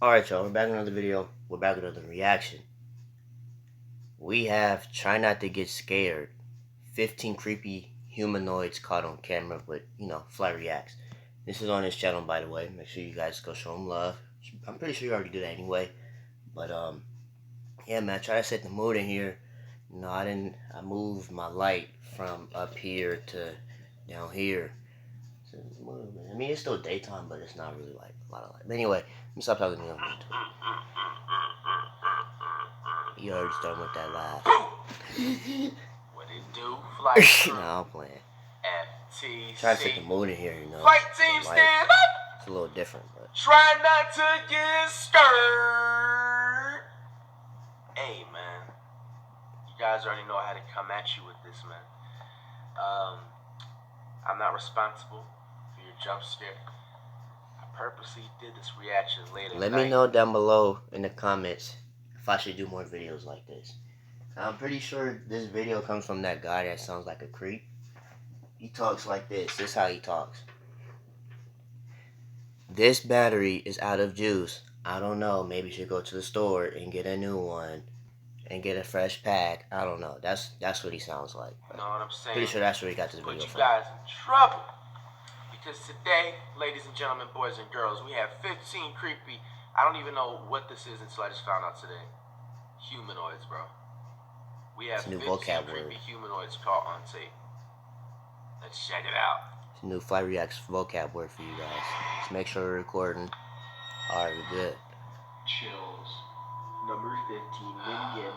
Alright, y'all, we're back with another video. We're back with another reaction. We have Try Not to Get Scared. 15 creepy humanoids caught on camera with, Flightreacts. This is on his channel, by the way. Make sure you guys go show him love. I'm pretty sure you already did that anyway. But, yeah, man, I try to set the mood in here. I moved my light from up here to down here. I mean, it's still daytime, but it's not really like a lot of light. But anyway, let me stop talking to you. You already started with that laugh. What it do? Flight crew. No, I'm playing. FTC. Try to set the mood in here, Flight team stand up. It's a little different, but try not to get scared. Hey, man. You guys already know how to come at you with this, man. I'm not responsible for your jump scare. I purposely did this reaction later. Let me know down below in the comments if I should do more videos like this. I'm pretty sure this video comes from that guy that sounds like a creep. He talks like this. This is how he talks. This battery is out of juice. I don't know. Maybe you should go to the store and get a new one. And get a fresh pack. I don't know. That's what he sounds like. You know what I'm saying? Pretty sure that's where he got this video from. Put you guys in trouble. Because today, ladies and gentlemen, boys and girls, we have 15 creepy... I don't even know what this is until I just found out today. Humanoids, bro. We have 15 creepy humanoids caught on tape. Let's check it out. It's a new Flightreacts vocab word for you guys. Just make sure we're recording. Alright, we're good. Chills. Number 15, Ningen.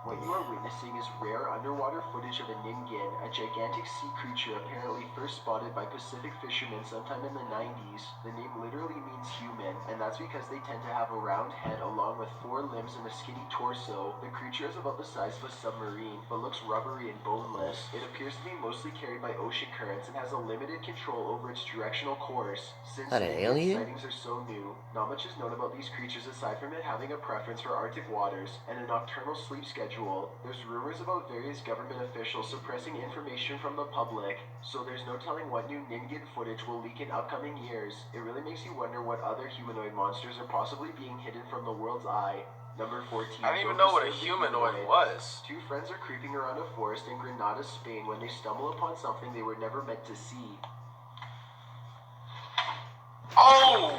What you are witnessing is rare underwater footage of a Ningen, a gigantic sea creature apparently first spotted by Pacific fishermen sometime in the 90s. The name literally means human, and that's because they tend to have a round head along with 4 limbs and a skinny torso. The creature is about the size of a submarine, but looks rubbery and boneless. It appears to be mostly carried by ocean currents and has a limited control over its directional course. Since Ningen sightings are so new, not much is known about these creatures aside from it having a preference for Arctic waters and a nocturnal sleep schedule. There's rumors about various government officials suppressing information from the public, so there's no telling what new Ningen footage will leak in upcoming years. It really makes you wonder what other humanoid monsters are possibly being hidden from the world's eye. Number 14. I didn't even know what a humanoid was. 2 friends are creeping around a forest in Granada, Spain when they stumble upon something they were never meant to see. Oh!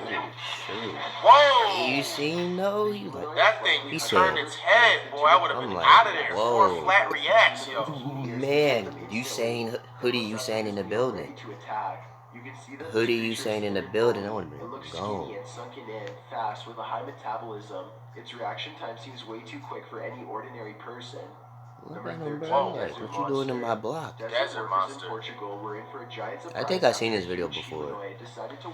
Shoot. Whoa! You seen though? That thing turned its head, boy. I would have been out of there. Whoa. 4 Flightreacts, yo. Man, you saying hoodie? You saying in the building? Hoodie? You saying in the building? I would have been gone. And sunken in fast with a high metabolism. Its reaction time seems way too quick for any ordinary person. Number 13, what you doing in my block? Desert monster. I think I've seen this video before.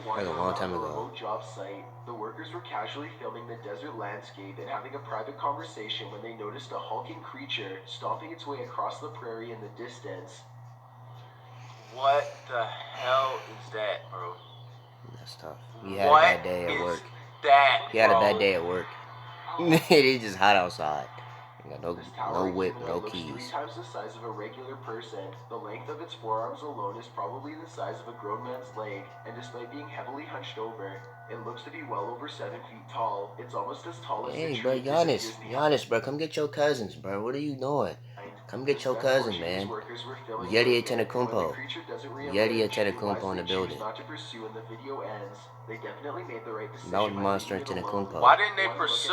Like a long time ago. Job site. The workers were casually filming the desert landscape and having a private conversation when they noticed a hulking creature stomping its way across the prairie in the distance. What the hell is that, bro? That's tough. He had a bad day at work. He had a bad day at work. It is just hot outside. No whip, no keys. 3 times the size of a regular person. The length of its forearms alone is probably the size of a grown man's leg, and despite being heavily hunched over, it looks to be well over 7 feet tall. It's almost as tall as the tree. Hey, bro, Giannis, bro, come get your cousins, bro. What are you doing? Come get your cousin, man. Yeti Akumpo. Yeti Akumpo in the building. Not to pursue when the video ends. They definitely made the right decision. Mountain monster Akumpo. Why didn't they pursue?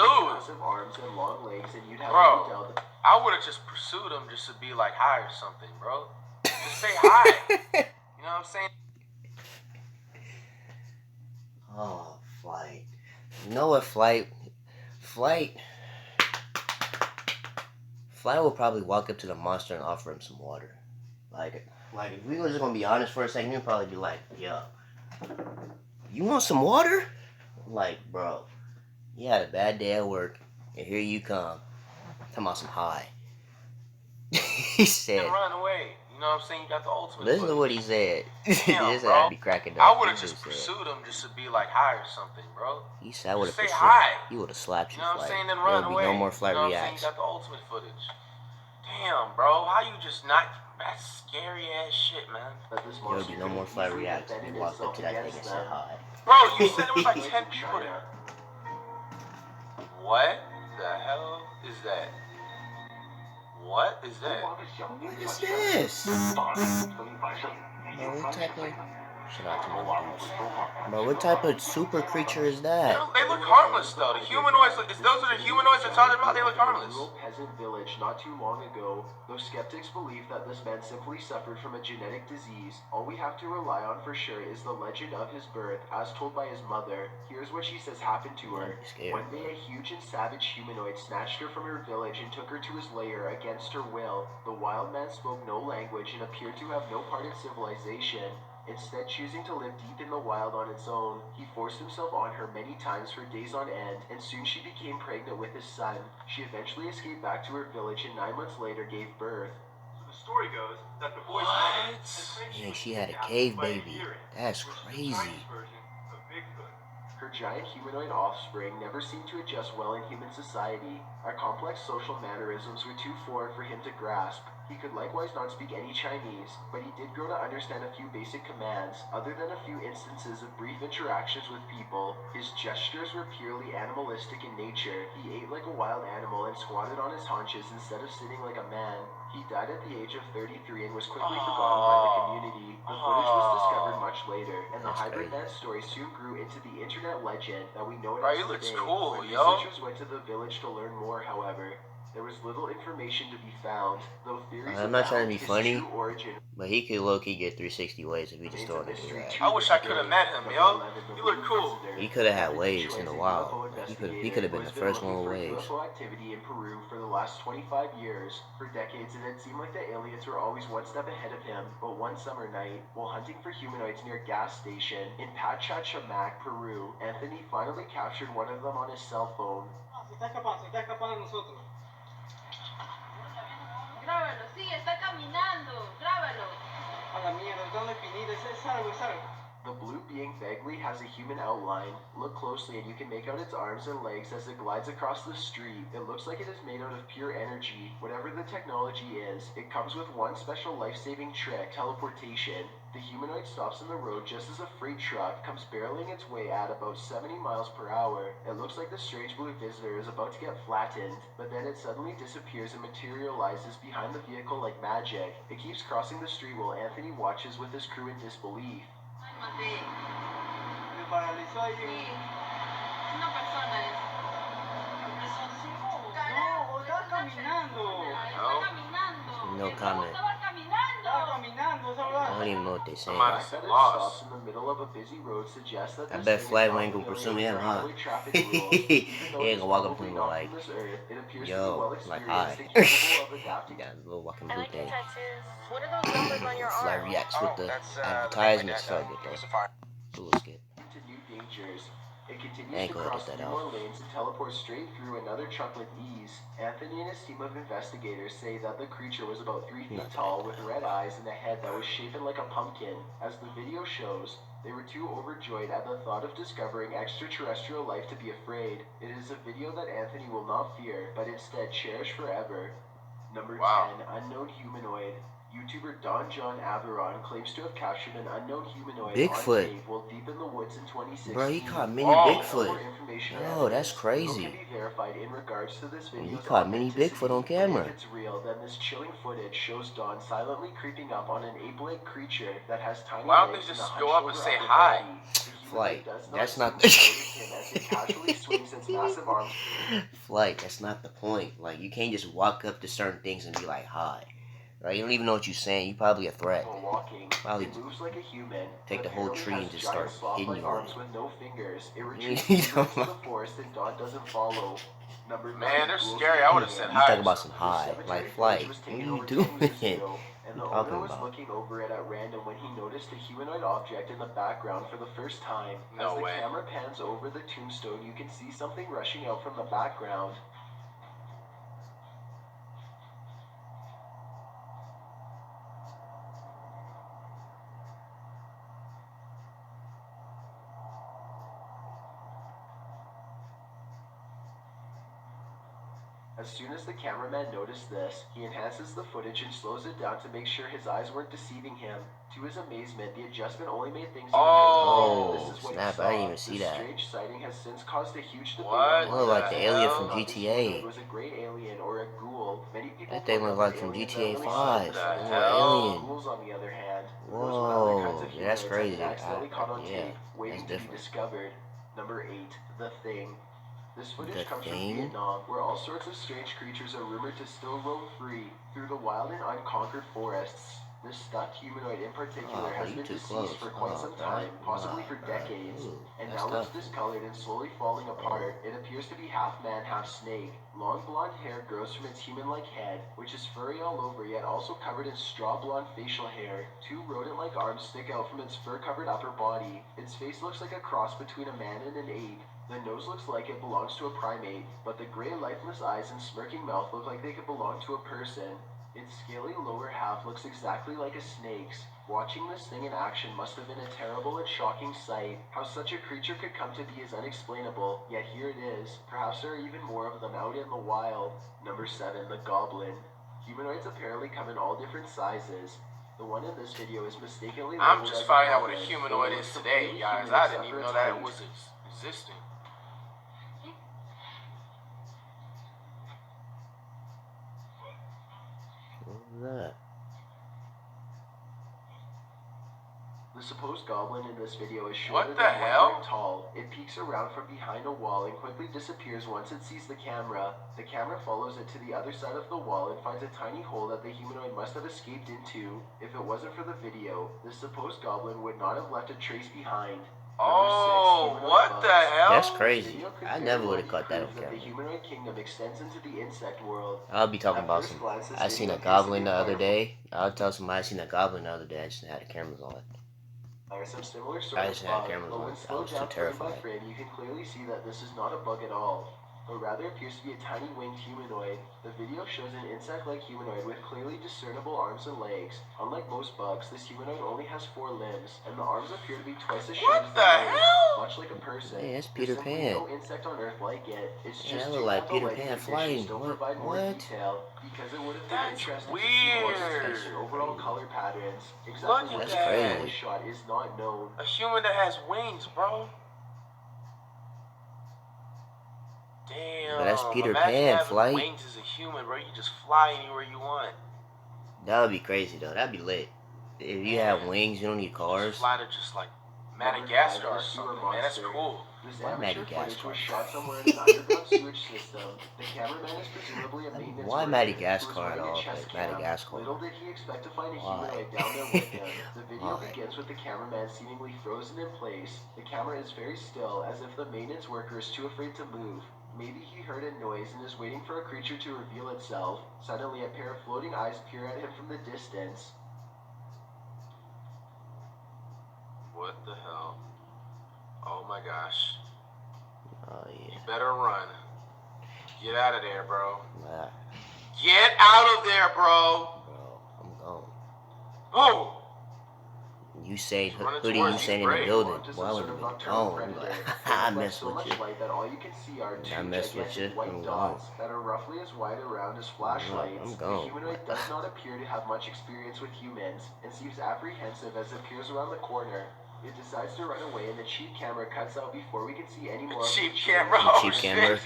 Bro, I would have just pursued them just to be like hi or something, bro. Just say hi. You know what I'm saying? Oh, Flight. You know what, Flight will probably walk up to the monster and offer him some water. Like if we were just gonna be honest for a second, he'd probably be like, yo, you want some water? Like, bro, you had a bad day at work, and here you come. Talking about some high. He said, run away. You know what I'm saying? You got the ultimate. Listen to what he said. Damn, this bro. I'd be cracking up. I would have just pursued him just to be like hi or something, bro. He said I would have say hi. He would have slapped you. You know what I'm saying? Then There run would away. be no more Flightreacts. You know what I'm saying? You got the ultimate footage. Damn, bro. How you just not... That's scary ass shit, man. There would be no more Flightreacts. You walked up to that thing and said hi. Bro, you said it was like 10 people there. What the hell is that? What is that? What is this? Bro, what type of... Shout out to my dudes. Bro, what type of super creature is that? They look harmless though. The humanoids, those are the humanoids they're talking about. They look harmless. In a rural peasant village not too long ago, though skeptics believe that this man simply suffered from a genetic disease, all we have to rely on for sure is the legend of his birth, as told by his mother. Here's what she says happened to her. One day, a huge and savage humanoid snatched her from her village and took her to his lair against her will. The wild man spoke no language and appeared to have no part in civilization. Instead, choosing to live deep in the wild on its own, he forced himself on her many times for days on end, and soon she became pregnant with his son. She eventually escaped back to her village and 9 months later gave birth. So the story goes that the boy's What? mother had Yeah, she had a cave baby. That's which is the crazy. Chinese version of Bigfoot. Her giant humanoid offspring never seemed to adjust well in human society. Our complex social mannerisms were too foreign for him to grasp. He could likewise not speak any Chinese, but he did grow to understand a few basic commands. Other than a few instances of brief interactions with people, his gestures were purely animalistic in nature. He ate like a wild animal and squatted on his haunches instead of sitting like a man. He died at the age of 33 and was quickly forgotten by the community. The footage was discovered much later, and the That's hybrid crazy. man story soon grew into the internet legend that we know it Bro, as he looks today. cool, When yo. researchers went to the village to learn more, however, there was little information to be found, though theories I'm not trying to about be his funny, true origin but he could low-key get 360 waves if he just throw it in the rack. I wish I could have met him, yo. You look cool. He could have had waves in the wild. Like, he could have been the first one with waves. UFO activity in Peru for the last 25 years. For decades, it had seemed like the aliens were always one step ahead of him. But one summer night, while hunting for humanoids near a gas station in Pachacamac, Peru, Anthony finally captured one of them on his cell phone. Se está escapando de nosotros. Grábalo, sí, está caminando, grábalo. A la mierda, está definida, es algo, es algo. The blue being vaguely has a human outline. Look closely and you can make out its arms and legs as it glides across the street. It looks like it is made out of pure energy. Whatever the technology is, it comes with one special life-saving trick, teleportation. The humanoid stops in the road just as a freight truck comes barreling its way at about 70 miles per hour. It looks like the strange blue visitor is about to get flattened, but then it suddenly disappears and materializes behind the vehicle like magic. It keeps crossing the street while Anthony watches with his crew in disbelief. Cálmate. Me paralizó ahí. Sí. Una persona es. No, estaba caminando. Está caminando. No comment. Estaba caminando. Estaba caminando, esa I verdad. don't even know what they're saying. The Somebody- fact that it Lost. stops in the middle of a busy road suggests that I this bet thing is Flag not ain't gonna pursue familiar him, with huh? highway traffic He rules. ain't Even though gonna it's walk up to probably him not like, from this earth, it appears to be yo, well like, experienced hi. and capable of He adapting. got a little walking I blue like your thing. tattoos. What are those numbers on your arm? Flightreacts with the that's, advertisements the felt name of good my dad. though. Cool as shit. To new dangers. It continues I ain't to gonna cross edit that 3 more out. lanes and teleport straight through another truck with ease. Anthony and his team of investigators say that the creature was about 3 feet Not tall bad. with red eyes and a head that was shapen like a pumpkin. As the video shows, they were too overjoyed at the thought of discovering extraterrestrial life to be afraid. It is a video that Anthony will not fear, but instead cherish forever. Number Wow. 10, Unknown Humanoid. YouTuber Don John Averon claims to have captured an unknown humanoid Bigfoot. on tape while deep in the woods in 2016. Bro, he caught mini Whoa. Bigfoot. More information or Yo, that's evidence. Little crazy. can be verified in regards to this He video's caught mini authenticity, Bigfoot on but camera. if it's real, then this chilling footage shows Don silently creeping up on an ape-like creature that has tiny Why don't they legs and just a go up and hunched-over say upper hi? body. The humanoid Flight. does not That's seem not to notice him as it casually swings its massive arms. Flight. That's not the point. Like, you can't just walk up to certain things and be like, hi. Right? You don't even know what you're saying. You probably a threat. While walking, Probably it moves like a human. take but the whole apparently tree and has just giant start sloth-like hitting you on arms it. with no fingers. It You retreats don't deeper into the forest and Don doesn't follow. Number Man, 9, they're rules scary. of I would've the said game. You hi. talk about some The high. cemetery Like, village Flight. was What taken are you over 10 years doing? ago, and What the you talking owner was about? looking over it at random when he noticed a humanoid object in the background for the first time. No As the way. camera pans over the tombstone, you can see something rushing out from the background. As soon as the cameraman noticed this, he enhances the footage and slows it down to make sure his eyes weren't deceiving him. To his amazement, the adjustment only made things even Oh, worse. This is what snap, he saw. I didn't even see This that. strange sighting has since caused a huge debate What It looked like the the alien hell? from whether this GTA. humanoid was a gray alien or a ghoul. Many people That thing looked like from aliens GTA that really 5. suck What the the Little hell? alien. ghouls, on the other hand, who knows what other kinds Whoa, of yeah, that's humanoids have been crazy. accidentally caught on Yeah, tape, waiting that's to be different. discovered. Number 8, The Thing. This footage The comes from Thing? Vietnam, where all sorts of strange creatures are rumored to still roam free through the wild and unconquered forests. This stuffed humanoid in particular Oh, has you been too deceased close. for quite some time, possibly for decades, Ooh, and that's now looks tough. discolored and slowly falling apart. It appears to be half man, half snake. Long blonde hair grows from its human-like head, which is furry all over yet also covered in straw blonde facial hair. Two rodent-like arms stick out from its fur-covered upper body. Its face looks like a cross between a man and an ape. The nose looks like it belongs to a primate, but the gray lifeless eyes and smirking mouth look like they could belong to a person. Its scaly lower half looks exactly like a snake's. Watching this thing in action must have been a terrible and shocking sight. How such a creature could come to be is unexplainable, yet here it is. Perhaps there are even more of them out in the wild. Number 7, the Goblin. Humanoids apparently come in all different sizes. The one in this video is mistakenly I'm labeled just as finding out what a goblin, humanoid though it is looks today, completely guys. human I except didn't for even know its that it height. was existing. What was that? The supposed goblin in this video is What shorter the than 1 hell? foot tall. It peeks around from behind a wall and quickly disappears once it sees the camera. The camera follows it to the other side of the wall and finds a tiny hole that the humanoid must have escaped into. If it wasn't for the video, this supposed goblin would not have left a trace behind. Oh, what the hell? That's This crazy. video could I very never well would have be caught that on proof that the camera. humanoid kingdom extends into the insect world. I'll be talking At about first some. glance, this I seen video a appears to goblin be the a other part of day. I'll tell somebody I seen a goblin the other day. I just had the cameras on. Are some similar sort I of just had bug, cameras but on. when I slowed was too down frame by terrified. frame, you can clearly see that this is not a bug at all, but rather appears to be a tiny winged humanoid. The video shows an insect-like humanoid with clearly discernible arms and legs. Unlike most bugs, this humanoid only has 4 limbs, and the arms appear to be twice as short What as the the legs, hell? much like a person. Hey, that's There's Peter simply Pan. no insect on Earth like it. It's Yeah, just that look too like Peter unlikely Pan conditions flying. don't provide more What? detail, because it would have been That's interesting to see more weird. space and overall color patterns. Look Exactly at what That's the humanoid crazy. shot is not known. A human that has wings, bro. Damn. But that's Peter Imagine Pan having flight. wings as a human, bro. You can just fly anywhere you want. That would be crazy though. That'd be lit. If you have wings, you don't need Just cars. fly to just like Madagascar or something, man. That's cool. This Why amateur Madagascar? footage was shot somewhere in an underground sewage system. The cameraman is presumably a maintenance Why worker Madagascar who was at wearing a all? chest Like cam. Madagascar. Little did he expect to find a Why? humanoid down there with him. The video Why? begins with the cameraman seemingly frozen in place. The camera is very still, as if the maintenance worker is too afraid to move. Maybe he heard a noise and is waiting for a creature to reveal itself. Suddenly, a pair of floating eyes peer at him from the distance. What the hell? Oh my gosh. Oh yeah. You better run. Get out of there, bro. Nah, Get out of there, bro. bro, I'm gone. Oh. You saying Running hoodie? towards You you, saying in the great. building? Just Boy, I some would sort have of been nocturnal gone. predator. I They mess reflect so with much you. light that all you can see are I two mess with gigantic you. white I'm dots that are roughly as wide around as flashlights. I'm The gone. humanoid does not appear to have much experience with humans and seems apprehensive as it peers around the corner. It decides to run away and the cheap camera cuts out before we can see any more of Cheap the camera, The oh cheap shit. camera.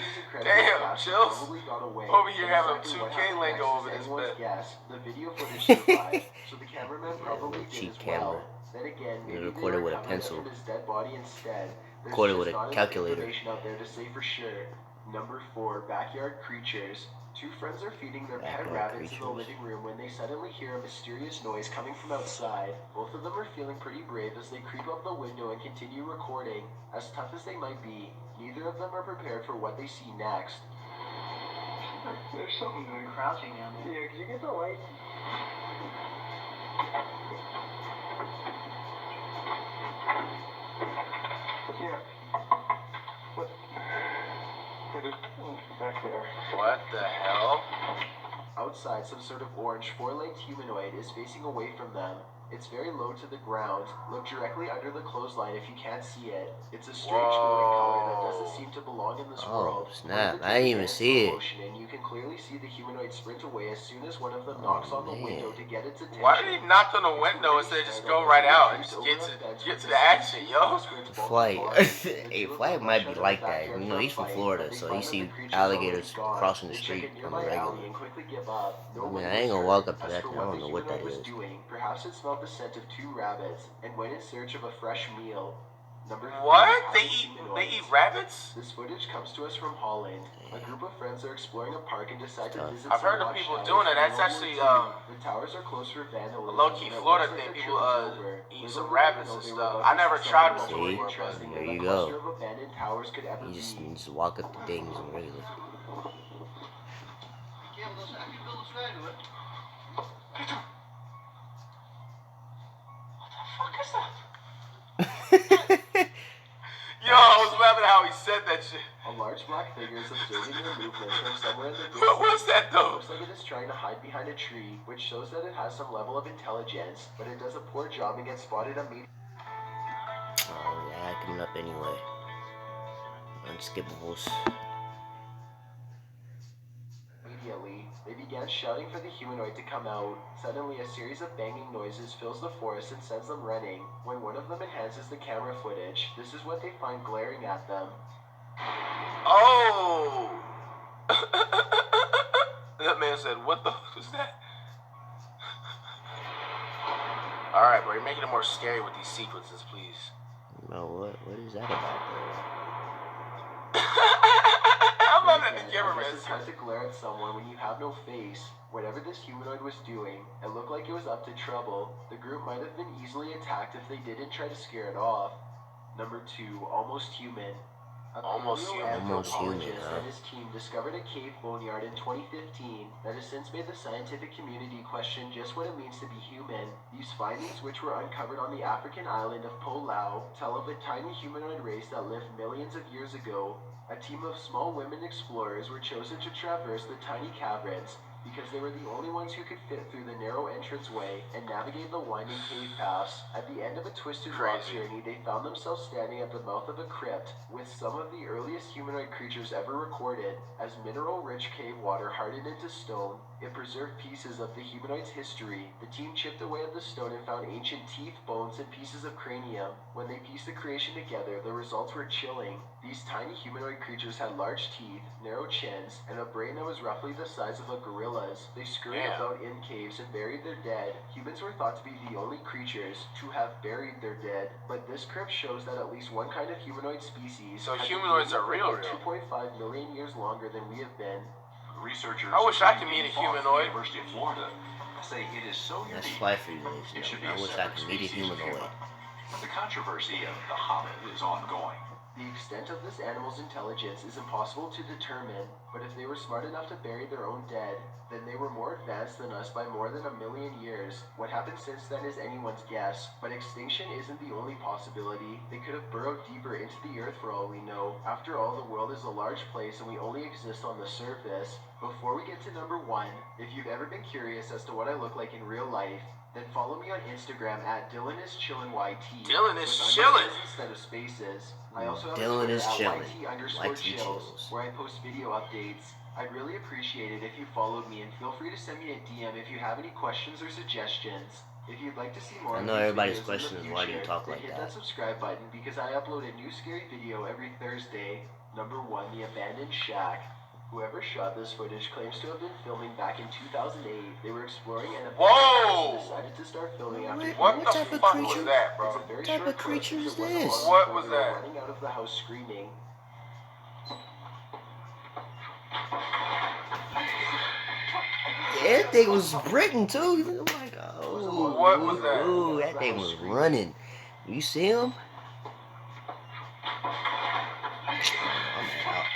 Damn, chills. Probably got away. Over here And having exactly what 2K happened lingo next over is this anyone's bit. guess. The video footage survived, so the cameraman Yeah, probably little did cheap as camera. well. Then again, They maybe they recorded with a recovered it pencil. from his dead body instead. There's Recorded just with a not enough calculator. information out there to say for sure. Number 4, backyard creatures. Two friends are feeding their pet Backyard rabbits in the creatures. living room when they suddenly hear a mysterious noise coming from outside. Both of them are feeling pretty brave as they creep up the window and continue recording. As tough as they might be, neither of them are prepared for what they see next. There's something crouching down there. Yeah, could you get the light? Yeah. What? There's back there. What the hell? Outside, some sort of orange, four-legged humanoid is facing away from them. It's very low to the ground. Look directly under the clothesline if you can't see it. It's a strange glowing color that doesn't seem to belong in this world. Oh snap! I didn't even see it. And you can clearly see the humanoid sprint away as soon as one of them knocks on the window to get its attention. Why did he knock on the window instead of just go right out and just get to the action, yo? Flight. Hey, Flight might be like that. You know, he's from Florida, so he see alligators crossing the street on the regular. I mean, I ain't gonna walk up to that thing. I don't know what that is. Perhaps it smelled the scent of 2 rabbits and went in search of a fresh meal. What? They eat rabbits? This footage comes to us from Holland. A group of friends are exploring a park and decide to visit. I've heard of people doing that. That's actually the towers are close for vandalism. a low-key Florida thing. People eat some rabbits and stuff. I never tried it before. See? There you go. You just walk up the things and regular. Yo, I was laughing at how he said that shit. A large black figure is observing their movement from somewhere in the distance. What was that though? Looks like it is trying to hide behind a tree, which shows that it has some level of intelligence, but it does a poor job and gets spotted immediately. Oh yeah, coming up anyway. Unskippables. They began shouting for the humanoid to come out. Suddenly, a series of banging noises fills the forest and sends them running. When one of them enhances the camera footage, this is what they find glaring at them. Oh! That man said, what the fuck was that? Alright, bro, you're making it more scary with these sequences, please. No, what is that about, bro? I'm loving at the cameraman. It's hard to glare at someone when you have no face. Whatever this humanoid was doing, it looked like it was up to trouble. The group might have been easily attacked if they didn't try to scare it off. Number 2, almost human. Almost human. Almost human, and his team discovered a cave boneyard in 2015 that has since made the scientific community question just what it means to be human. These findings, which were uncovered on the African island of Palau, tell of a tiny humanoid race that lived millions of years ago. A team of small women explorers were chosen to traverse the tiny caverns because they were the only ones who could fit through the narrow entranceway and navigate the winding cave paths. At the end of a twisted rock journey, they found themselves standing at the mouth of a crypt with some of the earliest humanoid creatures ever recorded. As mineral-rich cave water hardened into stone, it preserved pieces of the humanoid's history. The team chipped away at the stone and found ancient teeth, bones, and pieces of cranium. When they pieced the creation together, the results were chilling. These tiny humanoid creatures had large teeth, narrow chins, and a brain that was roughly the size of a gorilla's. They scurried about in caves and buried their dead. Humans were thought to be the only creatures to have buried their dead, but this crypt shows that at least one kind of humanoid species. So humanoids are real. 2.5 million years longer than we have been. Researchers I wish I could at meet a the humanoid. University of Florida say it is so That's unique. fly for you guys. It should be I a wish I separate could meet a species of humanoid. human. But the controversy of the hobbit is ongoing. The extent of this animal's intelligence is impossible to determine, but if they were smart enough to bury their own dead, then they were more advanced than us by more than 1 million years. What happened since then is anyone's guess, but extinction isn't the only possibility. They could have burrowed deeper into the earth for all we know. After all, the world is a large place and we only exist on the surface. Before we get to number 1, if you've ever been curious as to what I look like in real life, then follow me on Instagram at DylanIsChillinYT. Dylan is chillin'. Instead of spaces. I also have Dylan a is Twitter at chillin'. YT_chills, chills. where I post video updates. I'd really appreciate it if you followed me, and feel free to send me a DM if you have any questions or suggestions. If you'd like to see more I of know these everybody's videos question in the is why do you future, talk then like hit that? that subscribe button because I upload a new scary video every Thursday. Number 1, the abandoned shack. Whoever shot this footage claims to have been filming back in 2008. They were exploring an abandoned house and decided to start filming after. What the type of fuck creature? was that, bro? It's a very What type short of clip, creature because is it wasn't this? long What before was they were that? running out of the house screaming. That thing was sprinting too. Oh my god. Ooh, What was that? Ooh, that thing was running. You see him? I'm gonna head out.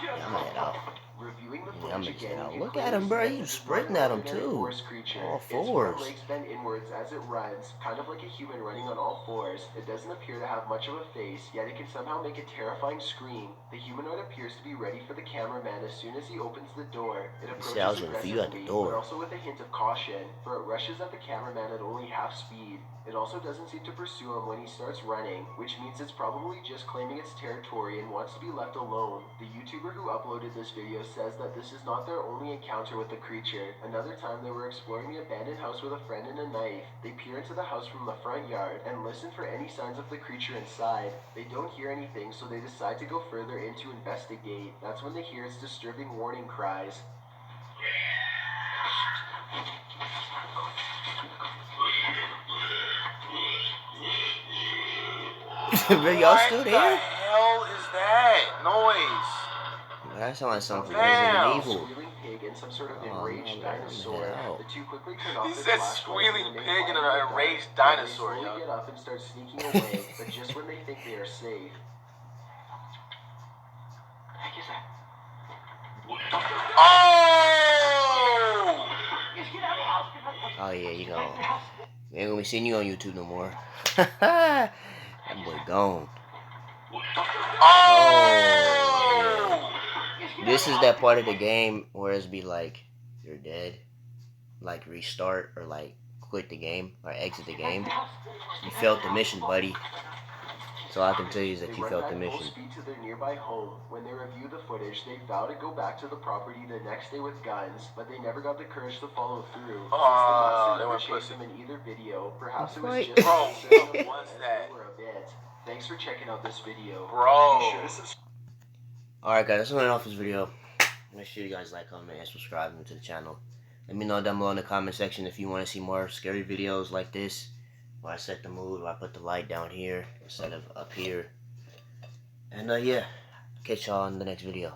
Yeah, I'm gonna head out. Reviewing the Yeah, I'm footage again, out. you Look can at him, bro. clearly see He's this is not sprinting an at him ordinary too. forest creature. All Its front fours. legs bend inwards as it runs, kind of like a human running on all fours. It doesn't appear to have much of a face, yet it can somehow make a terrifying scream. The humanoid appears to be ready for the cameraman as soon as he opens the door. It I approaches was waiting for you at the aggressively, door. but also with a hint of caution, for it rushes at the cameraman at only half speed. It also doesn't seem to pursue him when he starts running, which means it's probably just claiming its territory and wants to be left alone. The YouTuber who uploaded this video says that this is not their only encounter with the creature. Another time they were exploring the abandoned house with a friend and a knife. They peer into the house from the front yard and listen for any signs of the creature inside. They don't hear anything, so they decide to go further in to investigate. That's when they hear its disturbing warning cries. Bro, y'all still there? What the hell is that noise? That sounds like something Damn. Resident Evil. Squealing pig and some sort of Oh, enraged no, man, I'm dinosaur. gonna head out. The two quickly turn off He their said flashlights squealing and remain pig and quiet an in the enraged dark. Then dinosaur, They slowly yo. get up and start sneaking away, but just when they think they are safe. What the heck is that? Oh! Get out of the house! Oh yeah, you gone. We ain't gonna be seeing you on YouTube no more. That boy gone. Oh! This is that part of the game where it's be like you're dead, like restart or like quit the game or exit the game. You failed the mission, buddy. So all I can tell you is that They you run failed the back full mission. speed to their nearby home. When they review the footage, they vow to go back to the property the next day with guns, but they never got the courage to follow through. Oh, Since the they monster never went chased pussy. them in either video, perhaps it was Right. just Bro, as what's as that? they were a bit. Thanks for checking out this video. Bro. Be sure to subscribe. Alright guys, that's enough of this video. Make sure you guys like, comment, and subscribe to the channel. Let me know down below in the comment section if you want to see more scary videos like this, where I set the mood, where I put the light down here instead of up here. And yeah, catch y'all in the next video.